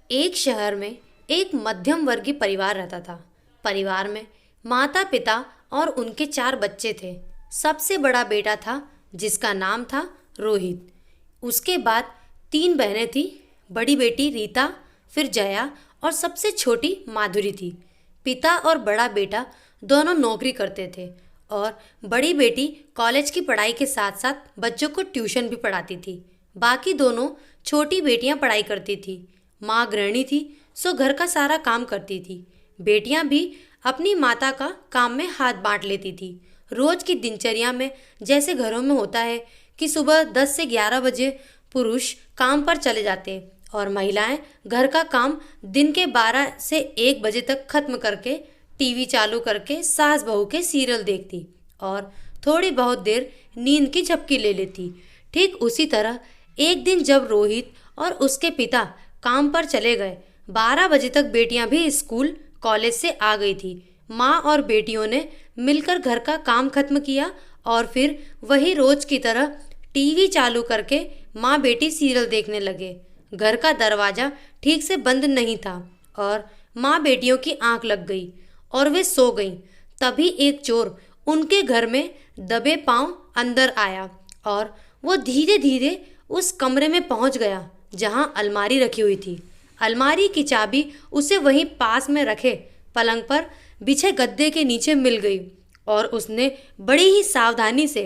एक शहर में एक मध्यम वर्गीय परिवार रहता था। परिवार में माता पिता और उनके 4 बच्चे थे। सबसे बड़ा बेटा था जिसका नाम था रोहित। उसके बाद 3 बहनें थी। बड़ी बेटी रीता, फिर जया और सबसे छोटी माधुरी थी। पिता और बड़ा बेटा दोनों नौकरी करते थे और बड़ी बेटी कॉलेज की पढ़ाई के साथ साथ बच्चों को ट्यूशन भी पढ़ाती थी। बाकी दोनों छोटी बेटियां पढ़ाई करती थी। माँ गृहिणी थी, सो घर का सारा काम करती थी। बेटियां भी अपनी माता का काम में हाथ बांट लेती थी। रोज की दिनचर्या में जैसे घरों में होता है कि सुबह 10 से 11 बजे पुरुष काम पर चले जाते और महिलाएं घर का काम दिन के 12 से 1 बजे तक खत्म करके टीवी चालू करके सास बहू के सीरियल देखती और थोड़ी बहुत देर नींद की झपकी ले लेती। ठीक उसी तरह एक दिन जब रोहित और उसके पिता काम पर चले गए, 12 बजे तक बेटियां भी स्कूल कॉलेज से आ गई थी। माँ और बेटियों ने मिलकर घर का काम खत्म किया और फिर वही रोज की तरह टीवी चालू करके माँ बेटी सीरियल देखने लगे। घर का दरवाजा ठीक से बंद नहीं था और माँ बेटियों की आंख लग गई और वे सो गईं। तभी एक चोर उनके घर में दबे पांव अंदर आया और वो धीरे धीरे उस कमरे में पहुंच गया जहां अलमारी रखी हुई थी। अलमारी की चाबी उसे वहीं पास में रखे पलंग पर बिछे गद्दे के नीचे मिल गई और उसने बड़ी ही सावधानी से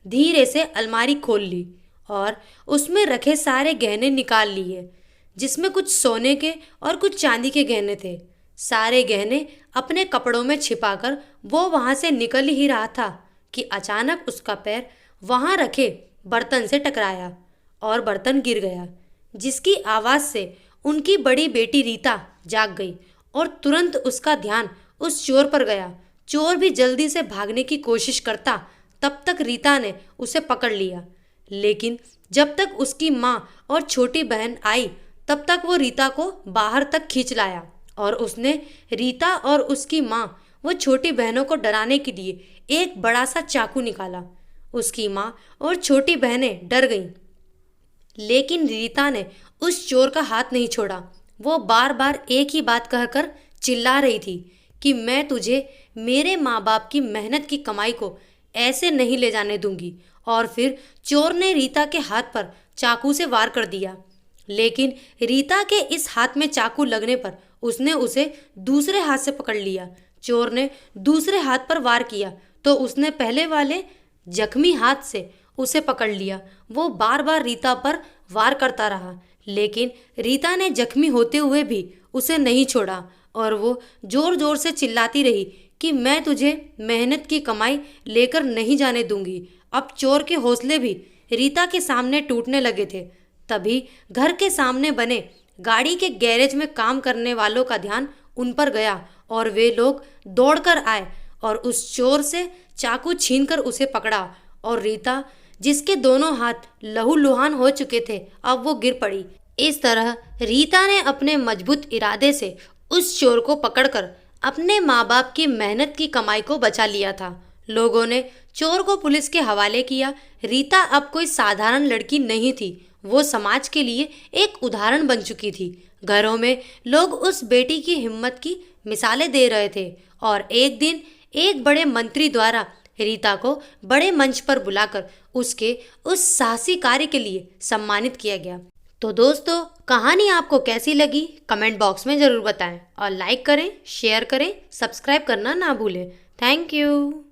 धीरे से अलमारी खोल ली और उसमें रखे सारे गहने निकाल लिए, जिसमें कुछ सोने के और कुछ चांदी के गहने थे। सारे गहने अपने कपड़ों में छिपाकर वो वहां से निकल ही रहा था कि अचानक उसका पैर वहां रखे बर्तन से टकराया और बर्तन गिर गया, जिसकी आवाज़ से उनकी बड़ी बेटी रीता जाग गई और तुरंत उसका ध्यान उस चोर पर गया। चोर भी जल्दी से भागने की कोशिश करता, तब तक रीता ने उसे पकड़ लिया। लेकिन जब तक उसकी माँ और छोटी बहन आई, तब तक वो रीता को बाहर तक खींच लाया और उसने रीता और उसकी माँ वो छोटी बहनों को डराने के लिए एक बड़ा सा चाकू निकाला। उसकी माँ और छोटी बहनें डर गईं, लेकिन रीता ने उस चोर का हाथ नहीं छोड़ा। वो बार बार एक ही बात कहकर चिल्ला रही थी कि मैं तुझे मेरे माँ बाप की मेहनत की कमाई को ऐसे नहीं ले जाने दूंगी। और फिर चोर ने रीता के हाथ पर चाकू से वार कर दिया, लेकिन रीता के इस हाथ में चाकू लगने पर उसने उसे दूसरे हाथ से पकड़ लिया। चोर ने दूसरे हाथ पर वार किया तो उसने पहले वाले जख्मी हाथ से उसे पकड़ लिया। वो बार बार रीता पर वार करता रहा, लेकिन रीता ने जख्मी होते हुए भी उसे नहीं छोड़ा और वो जोर जोर से चिल्लाती रही कि मैं तुझे मेहनत की कमाई लेकर नहीं जाने दूंगी। अब चोर के हौसले भी रीता के सामने टूटने लगे थे। तभी घर के सामने बने गाड़ी के गैरेज में काम करने वालों का ध्यान उन पर गया और वे लोग दौड़कर आए और उस चोर से चाकू छीनकर उसे पकड़ा। और रीता, जिसके दोनों हाथ लहूलुहान हो चुके थे, अब वो गिर पड़ी। इस तरह रीता ने अपने मजबूत इरादे से उस चोर को पकड़कर अपने माँ बाप की मेहनत की कमाई को बचा लिया था। लोगों ने चोर को पुलिस के हवाले किया। रीता अब कोई साधारण लड़की नहीं थी, वो समाज के लिए एक उदाहरण बन चुकी थी। घरों में लोग उस बेटी की हिम्मत की मिसालें दे रहे थे और एक दिन एक बड़े मंत्री द्वारा रीता को बड़े मंच पर बुलाकर उसके उस साहसी कार्य के लिए सम्मानित किया गया। तो दोस्तों, कहानी आपको कैसी लगी कमेंट बॉक्स में ज़रूर बताएं और लाइक करें, शेयर करें, सब्सक्राइब करना ना भूलें। Thank you.